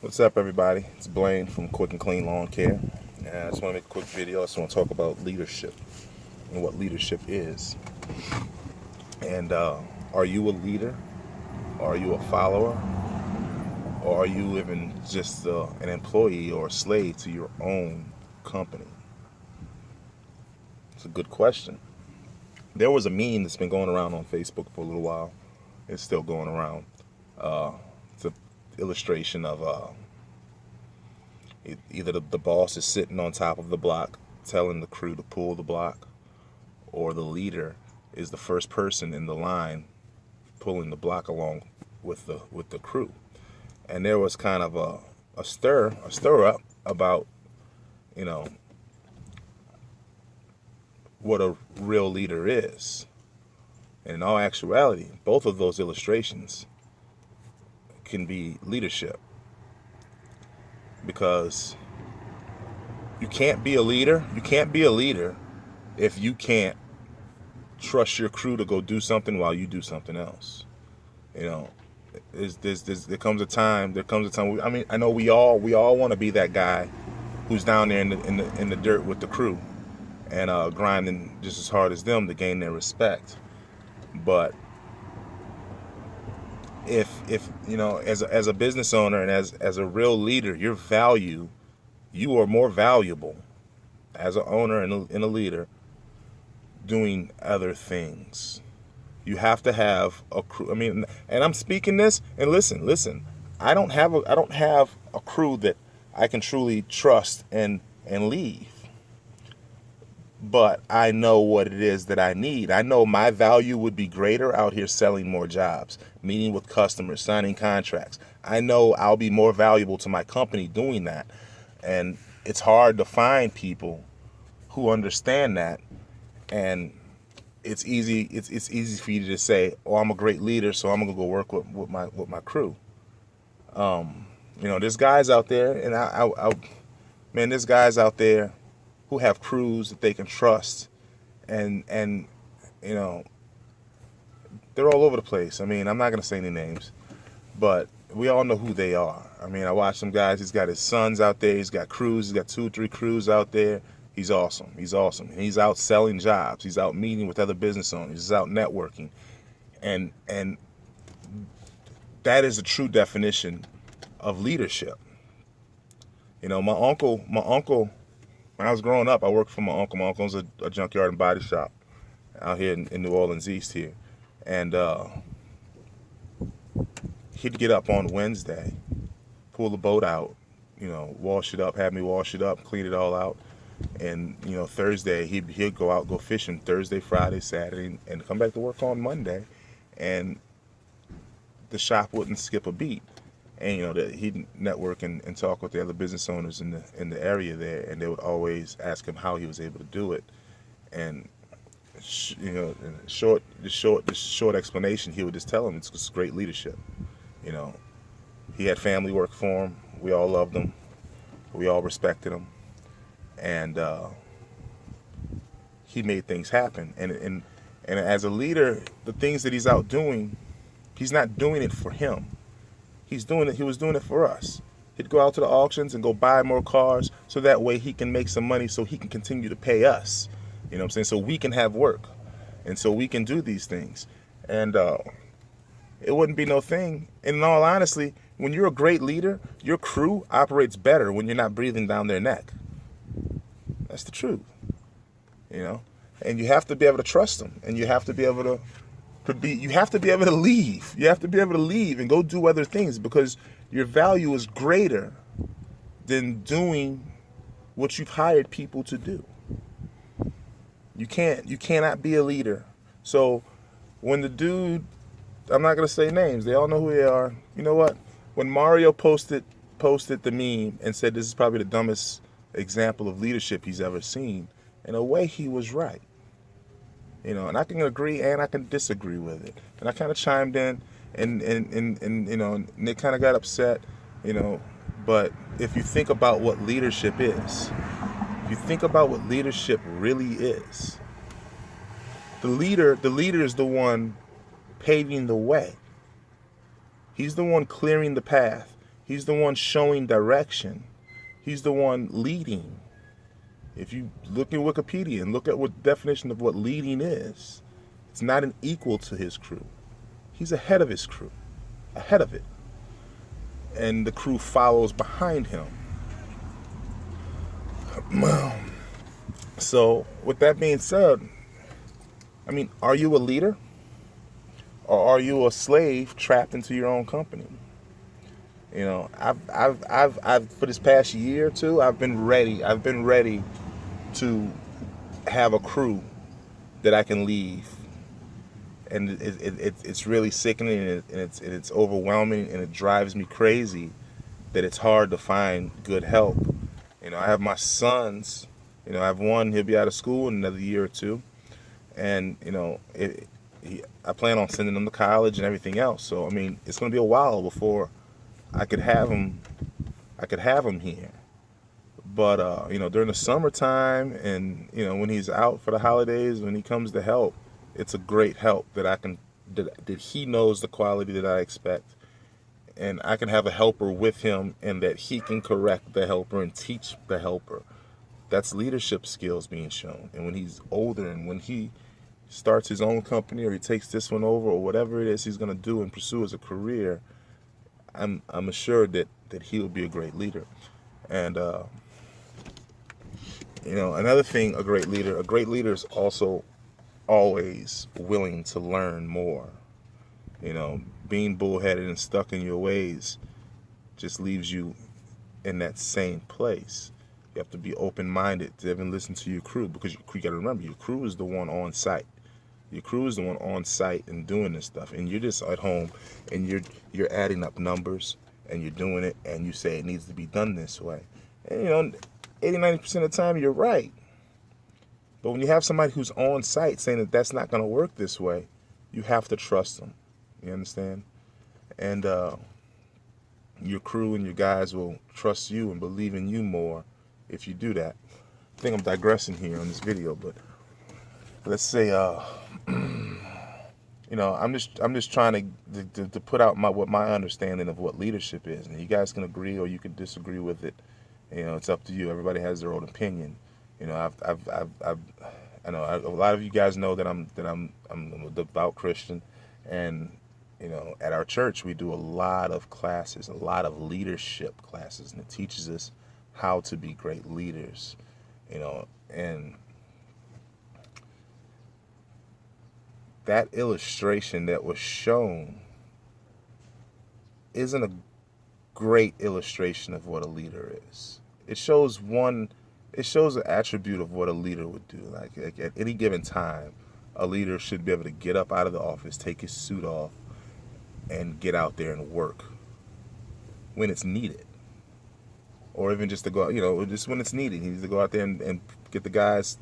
What's up, everybody? It's Blaine from Quick and Clean Lawn Care. And I just want to make a quick video. I just want to talk about leadership and what leadership is. And are you a leader? Are you a follower? Or are you even just an employee or a slave to your own company? It's a good question. There was a meme that's been going around on Facebook for a little while. It's still going around. It's an illustration of either the boss is sitting on top of the block telling the crew to pull the block, or the leader is the first person in the line pulling the block along with the crew. And there was kind of a stir up about, you know, what a real leader is. And in all actuality, both of those illustrations can be leadership, because you can't be a leader. You can't be a leader if you can't trust your crew to go do something while you do something else. You know, there comes a time. I mean, I know we all want to be that guy who's down there in the dirt with the crew and grinding just as hard as them to gain their respect. But if you know, as a business owner and as a real leader, you are more valuable as an owner and a leader doing other things. You have to have a crew. I mean, and I'm speaking this, and listen. I don't have a crew that I can truly trust and leave. But I know what it is that I need. I know my value would be greater out here selling more jobs, meeting with customers, signing contracts. I know I'll be more valuable to my company doing that. And it's hard to find people who understand that. And it's easy for you to just say, "Oh, I'm a great leader, so I'm gonna go work with my crew." You know, there's guys out there, and man, there's guys out there who have crews that they can trust, and you know, they're all over the place. I mean, I'm not gonna say any names, but we all know who they are. I mean, I watch some guys. He's got his sons out there. He's got crews. He's got 2 or 3 crews out there. He's awesome. And he's out selling jobs. He's out meeting with other business owners. He's out networking, and that is a true definition of leadership. You know, my uncle. When I was growing up, I worked for my uncle. My uncle owns a junkyard and body shop out here in New Orleans East here, and he'd get up on Wednesday, pull the boat out, you know, have me wash it up, clean it all out. And, you know, Thursday, he'd go out, go fishing Thursday, Friday, Saturday, and come back to work on Monday. And the shop wouldn't skip a beat. And, you know, he'd network and talk with the other business owners in the area there. And they would always ask him how he was able to do it. And, you know, in the short explanation, he would just tell him it's great leadership. You know, he had family work for him. We all loved him. We all respected him. And he made things happen. And as a leader, the things that he's out doing, he's not doing it for him. He was doing it for us. He'd go out to the auctions and go buy more cars so that way he can make some money so he can continue to pay us. You know what I'm saying? So we can have work. And so we can do these things. And it wouldn't be no thing. And in all honesty, when you're a great leader, your crew operates better when you're not breathing down their neck. That's the truth, you know. And you have to be able to trust them, and you have to be able to you have to be able to leave. You have to be able to leave and go do other things, because your value is greater than doing what you've hired people to do. You cannot be a leader. So when the dude, I'm not gonna say names, they all know who they are. You know what? When Mario posted the meme and said this is probably the dumbest example of leadership he's ever seen, in a way he was right. You know, and I can agree and I can disagree with it. And I kind of chimed in, and you know, Nick kind of got upset, you know. But if you think about what leadership is, if you think about what leadership really is, the leader is the one paving the way. He's the one clearing the path. He's the one showing direction. He's the one leading. If you look in Wikipedia and look at what definition of what leading is, it's not an equal to his crew. He's ahead of his crew, ahead of it. And the crew follows behind him. So, with that being said, I mean, are you a leader? Or are you a slave trapped into your own company? You know, I've for this past year or two, I've been ready to have a crew that I can leave, and it's really sickening, and it's overwhelming, and it drives me crazy that it's hard to find good help. You know, I have my sons. You know, I have one. He'll be out of school in another year or two, and you know, I plan on sending him to college and everything else. So I mean, it's going to be a while before I could have him. I could have him here. But you know, during the summertime, and you know, when he's out for the holidays, when he comes to help, it's a great help that I can that he knows the quality that I expect, and I can have a helper with him, and that he can correct the helper and teach the helper. That's leadership skills being shown. And when he's older, and when he starts his own company, or he takes this one over, or whatever it is he's going to do and pursue as a career, I'm assured that he'll be a great leader. And you know, another thing, a great leader is also always willing to learn more. You know, being bullheaded and stuck in your ways just leaves you in that same place. You have to be open-minded to even listen to your crew, because you got to remember, your crew is the one on site. Your crew is the one on site and doing this stuff, and you're just at home, and you're adding up numbers, and you're doing it, and you say it needs to be done this way. And you know, 80-90% of the time you're right. But when you have somebody who's on site saying that that's not going to work this way, you have to trust them. You understand? And your crew and your guys will trust you and believe in you more if you do that. I think I'm digressing here on this video, but let's say you know, I'm just trying to put out what my understanding of what leadership is, and you guys can agree or you can disagree with it. You know, it's up to you. Everybody has their own opinion. You know, I know a lot of you guys know that I'm a devout Christian, and you know, at our church we do a lot of classes, a lot of leadership classes, and it teaches us how to be great leaders. You know, and that illustration that was shown isn't a great illustration of what a leader is. It shows an attribute of what a leader would do. Like at any given time, a leader should be able to get up out of the office, take his suit off, and get out there and work when it's needed. Or even just to go, you know, just when it's needed. He needs to go out there and get the guys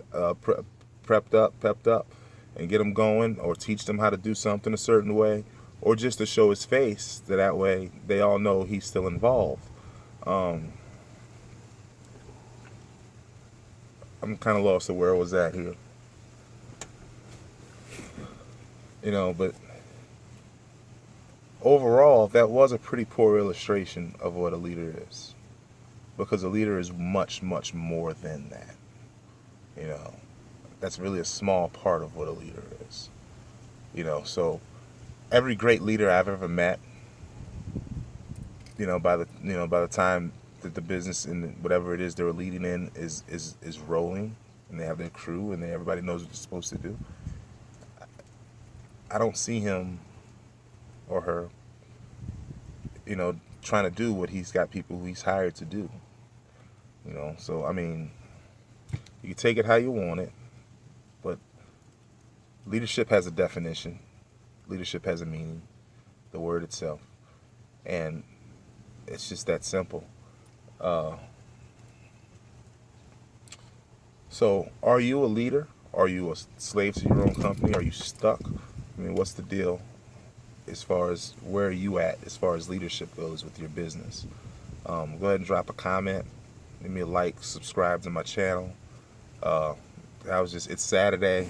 pepped up, and get them going, or teach them how to do something a certain way, or just to show his face, that way they all know he's still involved. I'm kind of lost to where I was at here. You know, but overall, that was a pretty poor illustration of what a leader is. Because a leader is much, much more than that. You know, that's really a small part of what a leader is. You know, so every great leader I've ever met, you know, by the time that the business and whatever it is they were leading in is rolling, and they have their crew, and everybody knows what they're supposed to do, I don't see him or her, you know, trying to do what he's got people who he's hired to do. You know, so I mean, you can take it how you want it, but leadership has a definition. Leadership has a meaning, the word itself, and it's just that simple. So, are you a leader? Are you a slave to your own company? Are you stuck? I mean, what's the deal as far as where are you at as far as leadership goes with your business? Go ahead and drop a comment. Give me a like, subscribe to my channel. It's Saturday.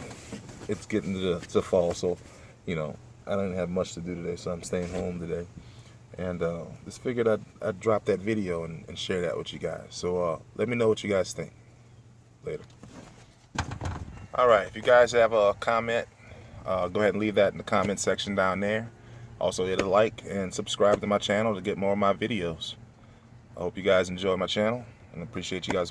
It's getting to fall, so, you know, I don't have much to do today, so I'm staying home today. And just figured I'd drop that video and share that with you guys. So let me know what you guys think. Later. All right, if you guys have a comment, go ahead and leave that in the comment section down there. Also hit a like and subscribe to my channel to get more of my videos. I hope you guys enjoy my channel and appreciate you guys watching.